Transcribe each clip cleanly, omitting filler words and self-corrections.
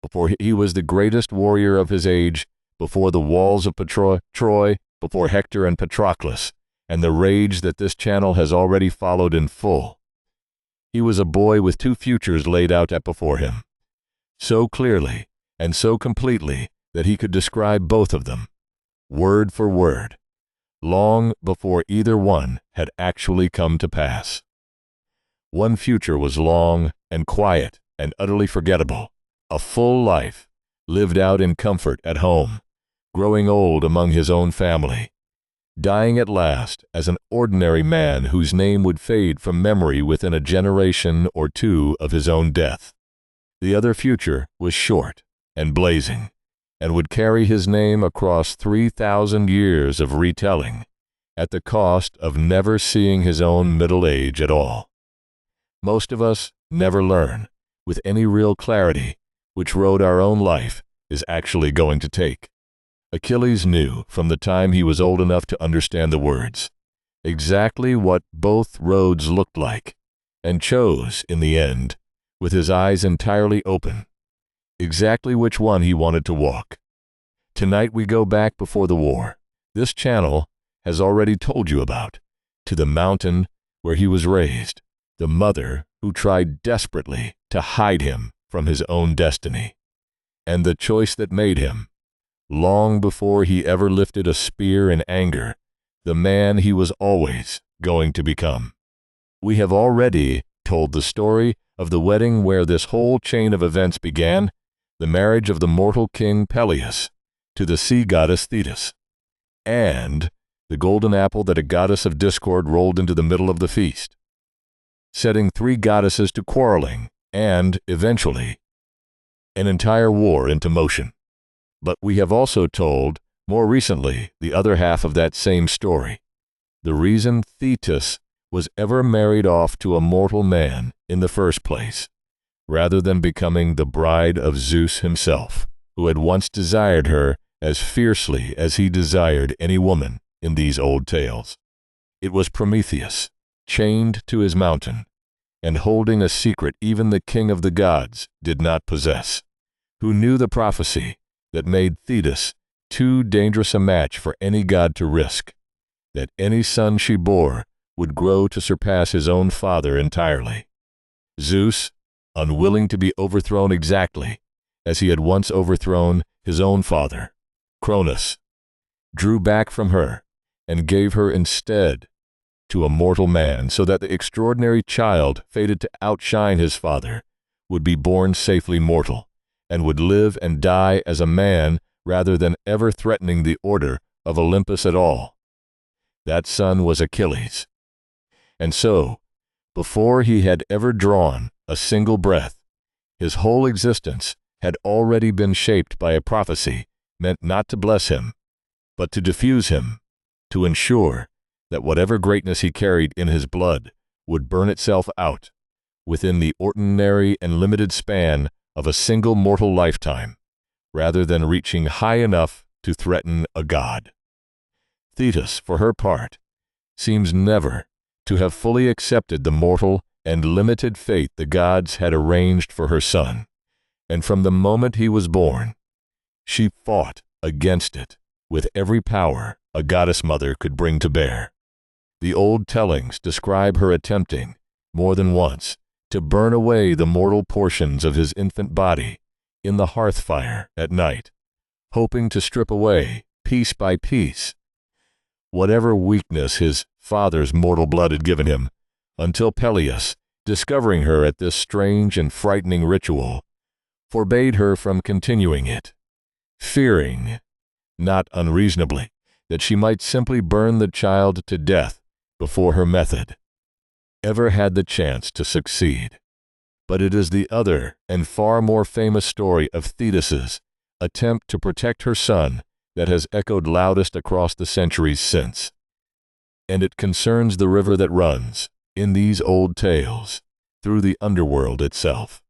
before he was the greatest warrior of his age, before the walls of Troy, before Hector and Patroclus, and the rage that this channel has already followed in full. He was a boy with two futures laid out before him, so clearly and so completely that he could describe both of them, word for word, long before either one had actually come to pass. One future was long and quiet and utterly forgettable, a full life, lived out in comfort at home, growing old among his own family, dying at last as an ordinary man whose name would fade from memory within a generation or two of his own death. The other future was short and blazing, and would carry his name across 3,000 years of retelling, at the cost of never seeing his own middle age at all. Most of us never learn, with any real clarity, which road our own life is actually going to take. Achilles knew from the time he was old enough to understand the words, exactly what both roads looked like, and chose, in the end, with his eyes entirely open, exactly which one he wanted to walk. Tonight we go back before the war, this channel has already told you about, to the mountain where he was raised, the mother who tried desperately to hide him from his own destiny, and the choice that made him, long before he ever lifted a spear in anger, the man he was always going to become. We have already told the story of the wedding where this whole chain of events began, the marriage of the mortal king Pelias to the sea goddess Thetis, and the golden apple that a goddess of discord rolled into the middle of the feast, setting three goddesses to quarreling and, eventually, an entire war into motion. But we have also told, more recently, the other half of that same story, the reason Thetis was ever married off to a mortal man in the first place, rather than becoming the bride of Zeus himself, who had once desired her as fiercely as he desired any woman in these old tales. It was Prometheus, chained to his mountain, and holding a secret even the king of the gods did not possess, who knew the prophecy that made Thetis too dangerous a match for any god to risk, that any son she bore would grow to surpass his own father entirely. Zeus, unwilling to be overthrown exactly as he had once overthrown his own father, Cronus, drew back from her and gave her instead to a mortal man, so that the extraordinary child fated to outshine his father would be born safely mortal, and would live and die as a man rather than ever threatening the order of Olympus at all. That son was Achilles. And so, before he had ever drawn a single breath, his whole existence had already been shaped by a prophecy meant not to bless him, but to diffuse him, to ensure that whatever greatness he carried in his blood would burn itself out within the ordinary and limited span of a single mortal lifetime, rather than reaching high enough to threaten a god. Thetis, for her part, seems never to have fully accepted the mortal and limited fate the gods had arranged for her son, and from the moment he was born, she fought against it with every power a goddess mother could bring to bear. The old tellings describe her attempting, more than once, to burn away the mortal portions of his infant body in the hearth fire at night, hoping to strip away, piece by piece, whatever weakness his father's mortal blood had given him, until Pelias, discovering her at this strange and frightening ritual, forbade her from continuing it, fearing, not unreasonably, that she might simply burn the child to death before her method ever had the chance to succeed. But it is the other and far more famous story of Thetis's attempt to protect her son that has echoed loudest across the centuries since. And it concerns the river that runs, in these old tales, through the underworld itself.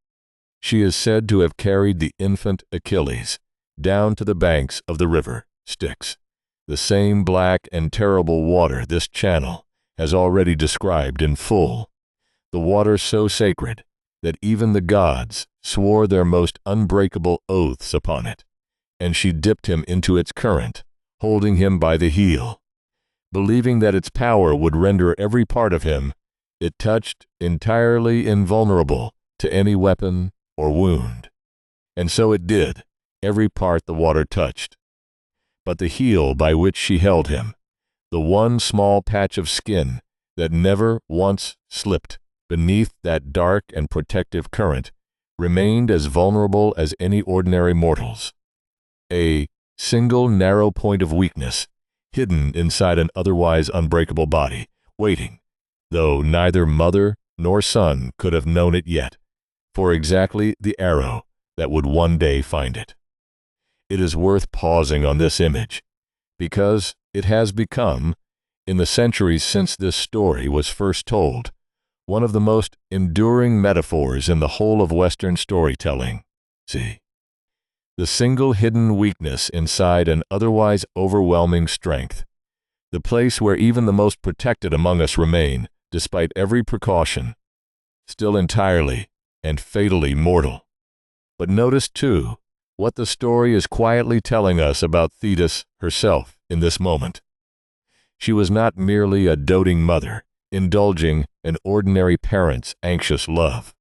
She is said to have carried the infant Achilles down to the banks of the river Styx, the same black and terrible water this channel has already described in full, the water so sacred that even the gods swore their most unbreakable oaths upon it, and she dipped him into its current, holding him by the heel. Believing that its power would render every part of him it touched entirely invulnerable to any weapon or wound. And so it did, every part the water touched. But the heel by which she held him, the one small patch of skin that never once slipped beneath that dark and protective current, remained as vulnerable as any ordinary mortal's. A single narrow point of weakness, hidden inside an otherwise unbreakable body, waiting, though neither mother nor son could have known it yet, for exactly the arrow that would one day find it. It is worth pausing on this image, because it has become, in the centuries since this story was first told, one of the most enduring metaphors in the whole of Western storytelling. See, the single hidden weakness inside an otherwise overwhelming strength, the place where even the most protected among us remain, despite every precaution, still entirely and fatally mortal. But notice, too, what the story is quietly telling us about Thetis herself in this moment. She was not merely a doting mother, indulging an ordinary parent's anxious love.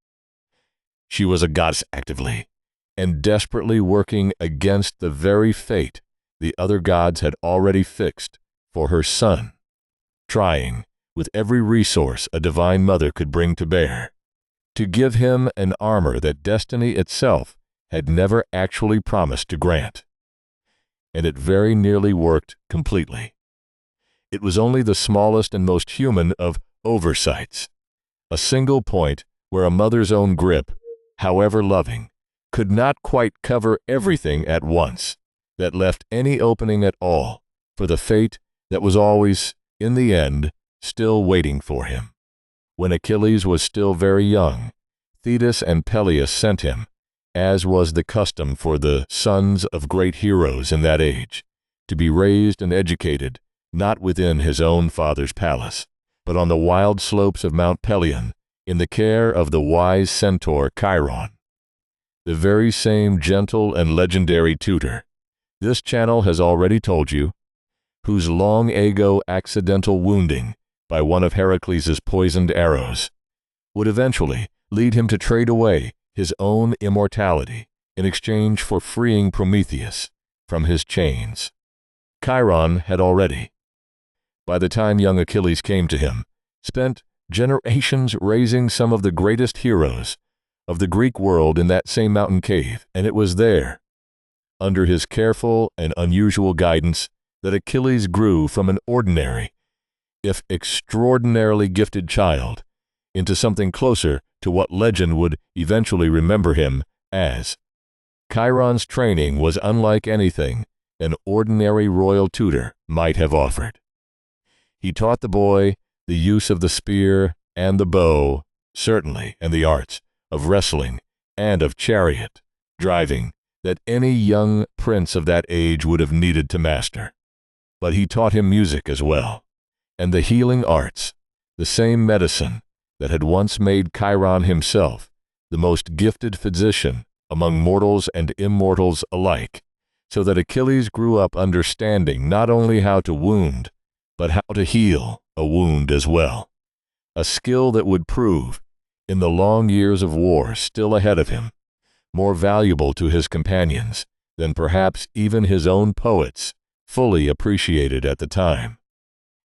She was a goddess actively and desperately working against the very fate the other gods had already fixed for her son, trying, with every resource a divine mother could bring to bear, to give him an armor that destiny itself had never actually promised to grant. And it very nearly worked completely. It was only the smallest and most human of oversights, a single point where a mother's own grip, however loving, could not quite cover everything at once, that left any opening at all for the fate that was always, in the end, still waiting for him. When Achilles was still very young, Thetis and Pelias sent him, as was the custom for the sons of great heroes in that age, to be raised and educated not within his own father's palace, but on the wild slopes of Mount Pelion, in the care of the wise centaur Chiron. The very same gentle and legendary tutor, this channel has already told you, whose long ago accidental wounding by one of Heracles' poisoned arrows would eventually lead him to trade away his own immortality in exchange for freeing Prometheus from his chains. Chiron had already, by the time young Achilles came to him, spent generations raising some of the greatest heroes of the Greek world in that same mountain cave, and it was there, under his careful and unusual guidance, that Achilles grew from an ordinary, if extraordinarily gifted child, into something closer to what legend would eventually remember him as. Chiron's training was unlike anything an ordinary royal tutor might have offered. He taught the boy the use of the spear and the bow, certainly, and the arts of wrestling and of chariot driving that any young prince of that age would have needed to master. But he taught him music as well, and the healing arts, the same medicine that had once made Chiron himself the most gifted physician among mortals and immortals alike, so that Achilles grew up understanding not only how to wound, but how to heal a wound as well, a skill that would prove, in the long years of war still ahead of him, more valuable to his companions than perhaps even his own poets fully appreciated at the time.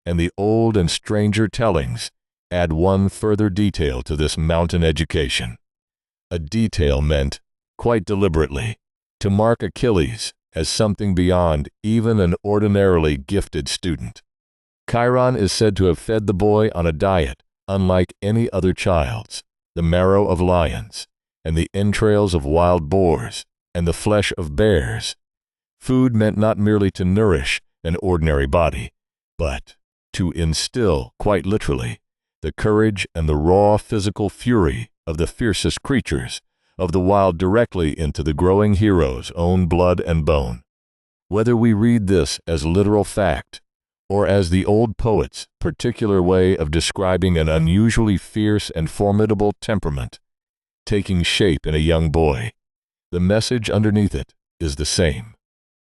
And the old and stranger tellings add one further detail to this mountain education, a detail meant, quite deliberately, to mark Achilles as something beyond even an ordinarily gifted student. Chiron is said to have fed the boy on a diet unlike any other child's, the marrow of lions, and the entrails of wild boars, and the flesh of bears. Food meant not merely to nourish an ordinary body, but to instill, quite literally, the courage and the raw physical fury of the fiercest creatures of the wild directly into the growing hero's own blood and bone. Whether we read this as literal fact, or as the old poet's particular way of describing an unusually fierce and formidable temperament, taking shape in a young boy. The message underneath it is the same.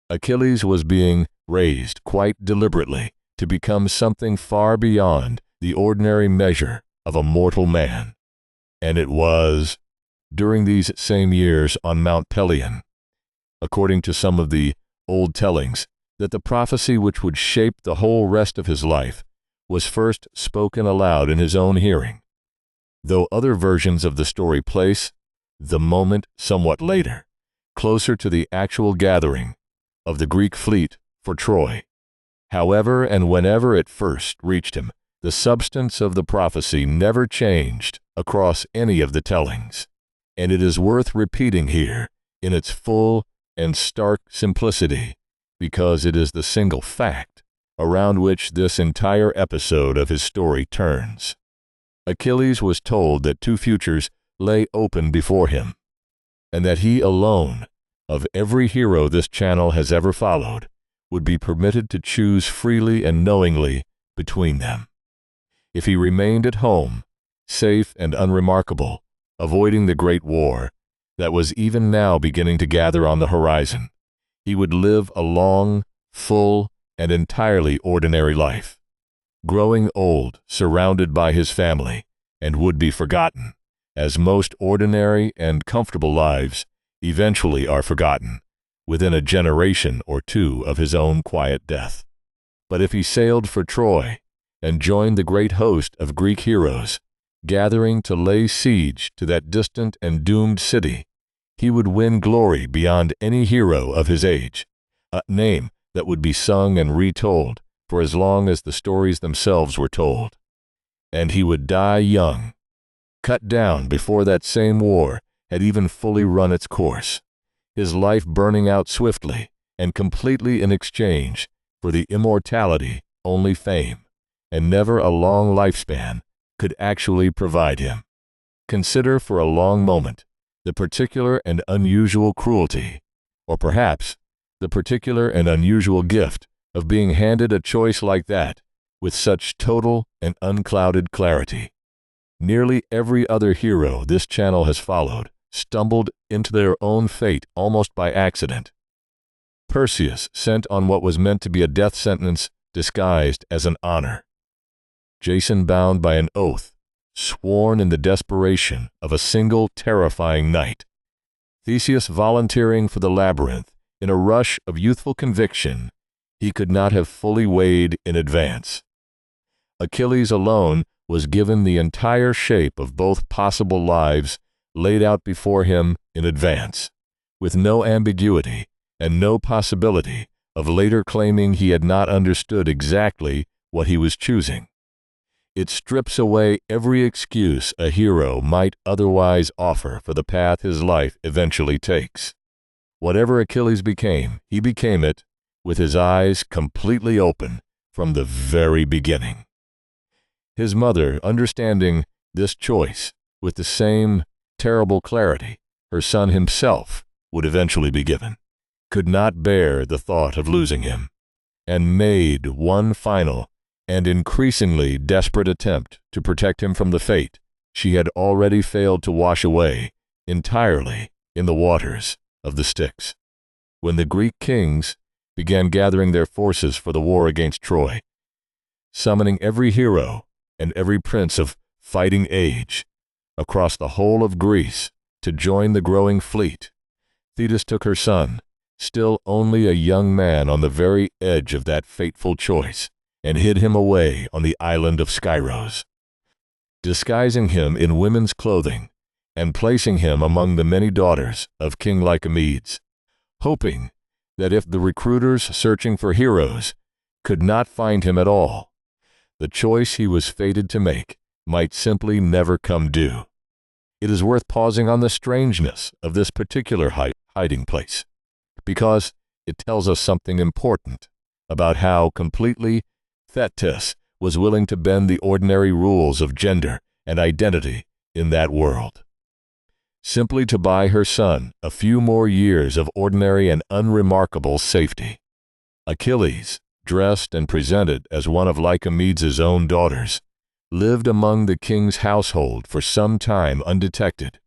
Achilles was being raised quite deliberately to become something far beyond the ordinary measure of a mortal man. And it was during these same years on Mount Pelion, according to some of the old tellings, that the prophecy which would shape the whole rest of his life was first spoken aloud in his own hearing, though other versions of the story place the moment somewhat later, closer to the actual gathering of the Greek fleet for Troy. However and whenever it first reached him, the substance of the prophecy never changed across any of the tellings, and it is worth repeating here in its full and stark simplicity, because it is the single fact around which this entire episode of his story turns. Achilles was told that two futures lay open before him, and that he alone, of every hero this channel has ever followed, would be permitted to choose freely and knowingly between them. If he remained at home, safe and unremarkable, avoiding the great war that was even now beginning to gather on the horizon, he would live a long, full, and entirely ordinary life, growing old, surrounded by his family, and would be forgotten, as most ordinary and comfortable lives eventually are forgotten, within a generation or two of his own quiet death. But if he sailed for Troy and joined the great host of Greek heroes, gathering to lay siege to that distant and doomed city, he would win glory beyond any hero of his age, a name that would be sung and retold for as long as the stories themselves were told. And he would die young, cut down before that same war had even fully run its course, his life burning out swiftly and completely in exchange for the immortality only fame, and never a long lifespan, could actually provide him. Consider for a long moment the particular and unusual cruelty, or perhaps the particular and unusual gift of being handed a choice like that with such total and unclouded clarity. Nearly every other hero this channel has followed stumbled into their own fate almost by accident. Perseus sent on what was meant to be a death sentence disguised as an honor. Jason bound by an oath, sworn in the desperation of a single terrifying night. Theseus volunteering for the labyrinth in a rush of youthful conviction he could not have fully weighed in advance. Achilles alone was given the entire shape of both possible lives laid out before him in advance, with no ambiguity and no possibility of later claiming he had not understood exactly what he was choosing. It strips away every excuse a hero might otherwise offer for the path his life eventually takes. Whatever Achilles became, he became it with his eyes completely open from the very beginning. His mother, understanding this choice with the same terrible clarity her son himself would eventually be given, could not bear the thought of losing him, and made one final and increasingly desperate attempt to protect him from the fate she had already failed to wash away entirely in the waters of the Styx. When the Greek kings began gathering their forces for the war against Troy, summoning every hero and every prince of fighting age across the whole of Greece to join the growing fleet, Thetis took her son, still only a young man on the very edge of that fateful choice, and hid him away on the island of Skyros, disguising him in women's clothing and placing him among the many daughters of King Lycomedes, hoping that if the recruiters searching for heroes could not find him at all, the choice he was fated to make might simply never come due. It is worth pausing on the strangeness of this particular hiding place, because it tells us something important about how completely Thetis was willing to bend the ordinary rules of gender and identity in that world, simply to buy her son a few more years of ordinary and unremarkable safety. Achilles, dressed and presented as one of Lycomedes' own daughters, lived among the king's household for some time undetected,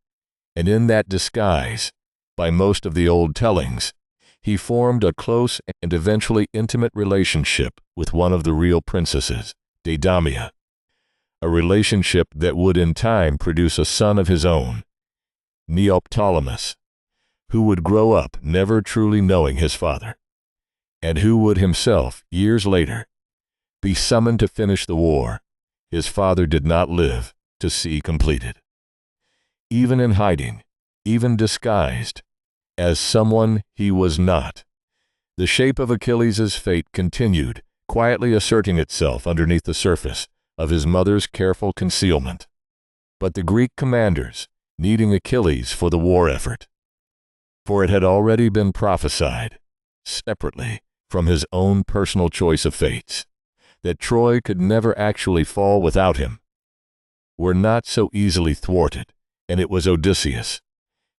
and in that disguise, by most of the old tellings, he formed a close and eventually intimate relationship with one of the real princesses, Deidamia, a relationship that would in time produce a son of his own, Neoptolemus, who would grow up never truly knowing his father, and who would himself, years later, be summoned to finish the war his father did not live to see completed. Even in hiding, even disguised, as someone he was not, the shape of Achilles' fate continued, quietly asserting itself underneath the surface of his mother's careful concealment. But the Greek commanders, needing Achilles for the war effort, for it had already been prophesied, separately from his own personal choice of fates, that Troy could never actually fall without him, were not so easily thwarted, and it was Odysseus,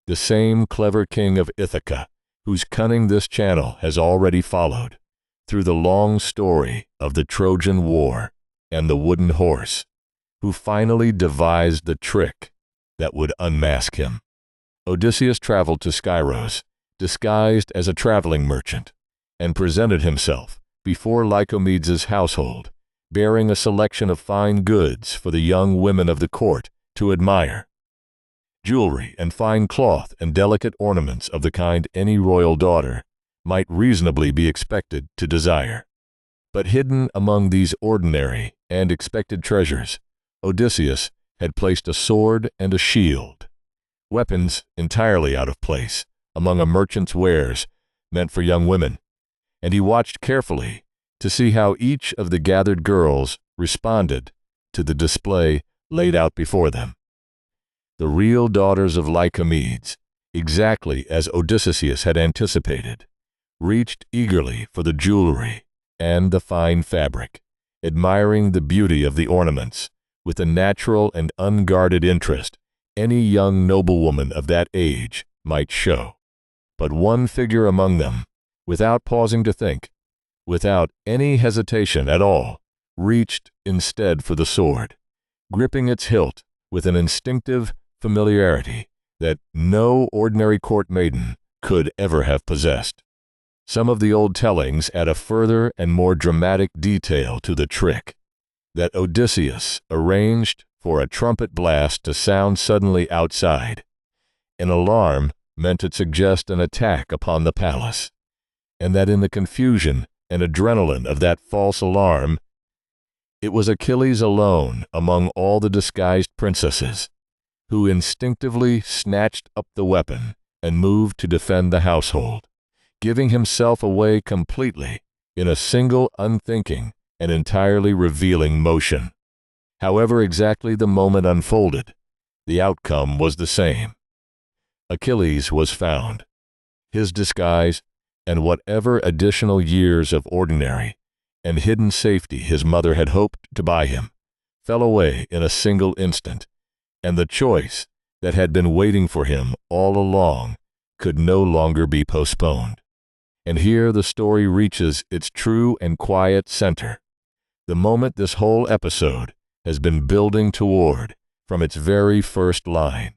the same clever king of Ithaca, whose cunning this channel has already followed, through the long story of the Trojan War and the wooden horse, who finally devised the trick that would unmask him. Odysseus traveled to Skyros, disguised as a traveling merchant, and presented himself before Lycomedes' household, bearing a selection of fine goods for the young women of the court to admire. Jewelry and fine cloth and delicate ornaments of the kind any royal daughter might reasonably be expected to desire. But hidden among these ordinary and expected treasures, Odysseus had placed a sword and a shield, weapons entirely out of place among a merchant's wares meant for young women, and he watched carefully to see how each of the gathered girls responded to the display laid out before them. The real daughters of Lycomedes, exactly as Odysseus had anticipated, reached eagerly for the jewelry and the fine fabric, admiring the beauty of the ornaments with the natural and unguarded interest any young noblewoman of that age might show. But one figure among them, without pausing to think, without any hesitation at all, reached instead for the sword, gripping its hilt with an instinctive familiarity that no ordinary court maiden could ever have possessed. Some of the old tellings add a further and more dramatic detail to the trick, that Odysseus arranged for a trumpet blast to sound suddenly outside, an alarm meant to suggest an attack upon the palace, and that in the confusion and adrenaline of that false alarm, it was Achilles alone among all the disguised princesses who instinctively snatched up the weapon and moved to defend the household, giving himself away completely in a single unthinking and entirely revealing motion. However exactly the moment unfolded, the outcome was the same. Achilles was found. His disguise, and whatever additional years of ordinary and hidden safety his mother had hoped to buy him, fell away in a single instant, and the choice that had been waiting for him all along could no longer be postponed. And here the story reaches its true and quiet center, the moment this whole episode has been building toward from its very first line.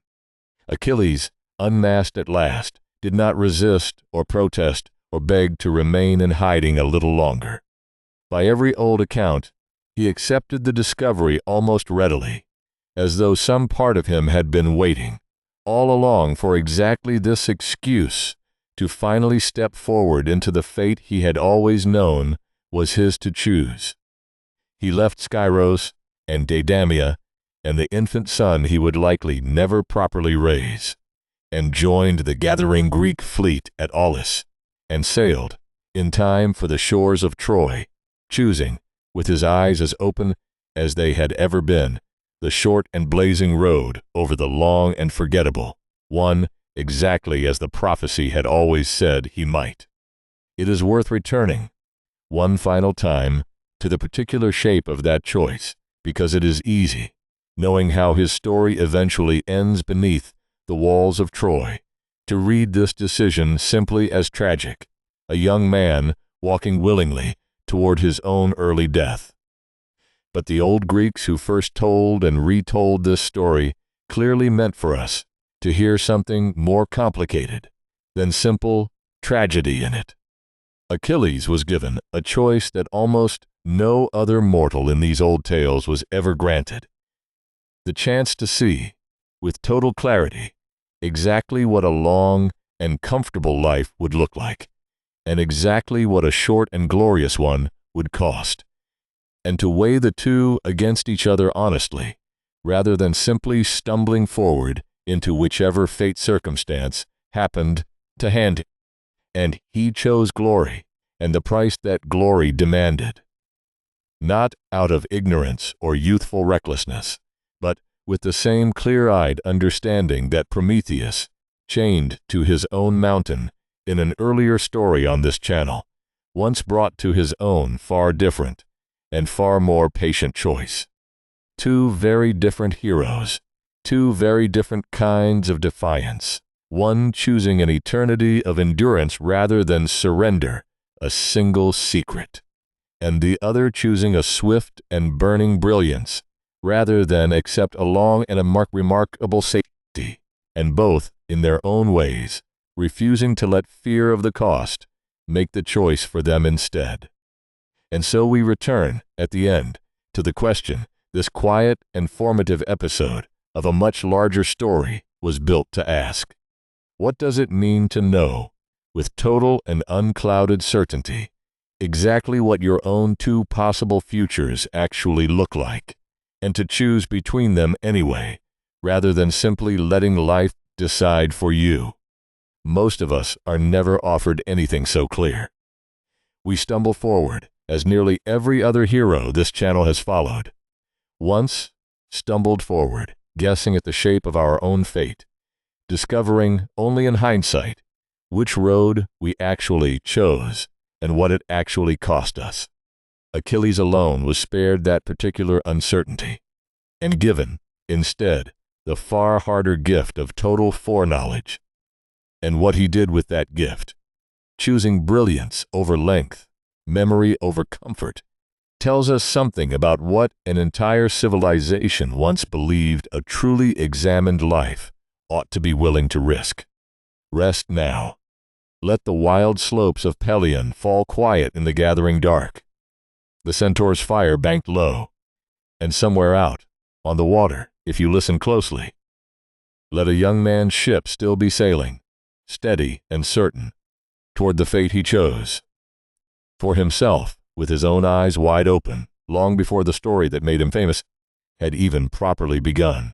Achilles, unmasked at last, did not resist or protest or beg to remain in hiding a little longer. By every old account, he accepted the discovery almost readily, as though some part of him had been waiting all along for exactly this excuse to finally step forward into the fate he had always known was his to choose. He left Skyros and Deidamia and the infant son he would likely never properly raise, and joined the gathering Greek fleet at Aulis, and sailed, in time for the shores of Troy, choosing, with his eyes as open as they had ever been, the short and blazing road over the long and forgettable, one exactly as the prophecy had always said he might. It is worth returning, one final time, to the particular shape of that choice, because it is easy, knowing how his story eventually ends beneath the walls of Troy, to read this decision simply as tragic, a young man walking willingly toward his own early death. But the old Greeks who first told and retold this story clearly meant for us to hear something more complicated than simple tragedy in it. Achilles was given a choice that almost no other mortal in these old tales was ever granted: the chance to see, with total clarity, exactly what a long and comfortable life would look like, and exactly what a short and glorious one would cost, and to weigh the two against each other honestly, rather than simply stumbling forward into whichever fate circumstance happened to hand him. And he chose glory, and the price that glory demanded. Not out of ignorance or youthful recklessness, but with the same clear-eyed understanding that Prometheus, chained to his own mountain in an earlier story on this channel, once brought to his own far different and far more patient choice. Two very different heroes, two very different kinds of defiance, one choosing an eternity of endurance rather than surrender a single secret, and the other choosing a swift and burning brilliance rather than accept a long and remarkable safety, and both, in their own ways, refusing to let fear of the cost make the choice for them instead. And so we return, at the end, to the question this quiet and formative episode of a much larger story was built to ask. What does it mean to know, with total and unclouded certainty, exactly what your own two possible futures actually look like, and to choose between them anyway, rather than simply letting life decide for you? Most of us are never offered anything so clear. We stumble forward, as nearly every other hero this channel has followed. Once stumbled forward, guessing at the shape of our own fate, discovering only in hindsight which road we actually chose and what it actually cost us. Achilles alone was spared that particular uncertainty, and given, instead, the far harder gift of total foreknowledge. And what he did with that gift, choosing brilliance over length, memory over comfort, tells us something about what an entire civilization once believed a truly examined life ought to be willing to risk. Rest now. Let the wild slopes of Pelion fall quiet in the gathering dark. The centaur's fire banked low, and somewhere out, on the water, if you listen closely, let a young man's ship still be sailing, steady and certain, toward the fate he chose. For himself, with his own eyes wide open, long before the story that made him famous had even properly begun.